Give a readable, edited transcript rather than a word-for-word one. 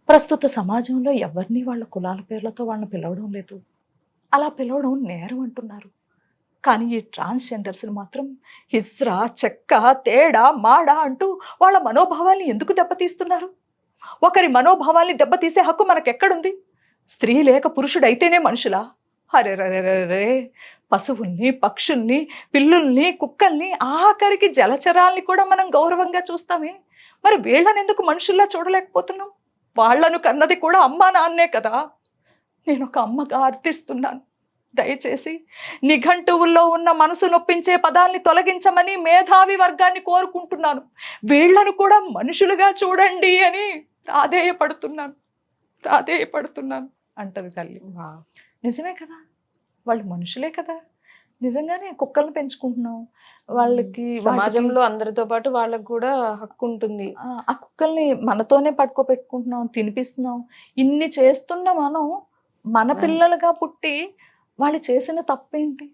ప్రస్తుత సమాజంలో ఎవరిని వాళ్ళ కులాల పేర్లతో వాళ్ళని పిలవడం లేదు. అలా పిలవడం నేరం అంటున్నారు. కానీ ఈ ట్రాన్స్‌జెండర్స్‌ని మాత్రం హిజ్రా, చెక్క, తేడా, మాడ అంటూ వాళ్ళ మనోభావాల్ని ఎందుకు దెబ్బతీస్తున్నారు? ఒకరి మనోభావాల్ని దెబ్బతీసే హక్కు మనకెక్కడుంది? స్త్రీ లేక పురుషుడైతేనే మనుషులా? అరెరెరెరెరే! పశువుల్ని, పక్షుల్ని, పిల్లుల్ని, కుక్కల్ని, ఆఖరికి జలచరాల్ని కూడా మనం గౌరవంగా చూస్తామే. మరి వీళ్ళనెందుకు మనుషుల్లా చూడలేకపోతున్నాం? వాళ్ళను కన్నది కూడా అమ్మా, నాన్నే కదా! నేనొక అమ్మగా అర్థిస్తున్నాను. దయచేసి నిఘంటువుల్లో ఉన్న మనసు నొప్పించే పదాల్ని తొలగించమని మేధావి వర్గాన్ని కోరుకుంటున్నాను. వీళ్ళను కూడా మనుషులుగా చూడండి అని ప్రాధేయపడుతున్నాను. ప్రాధేయపడుతున్నాను అంటది తల్లి. వావ్! నిజమే కదా! వాళ్ళు మనుషులే కదా! నిజంగానే కుక్కల్ని పెంచుకుంటున్నాం. వాళ్ళకి సమాజంలో అందరితో పాటు వాళ్ళకి కూడా హక్కుంటుంది. ఆ కుక్కల్ని మనతోనే పట్టుకోబెట్టుకుంటున్నాం, తినిపిస్తున్నాం. ఇన్ని చేస్తున్న మనం మన పిల్లలుగా పుట్టి వాళ్ళు చేసిన తప్పేంటి?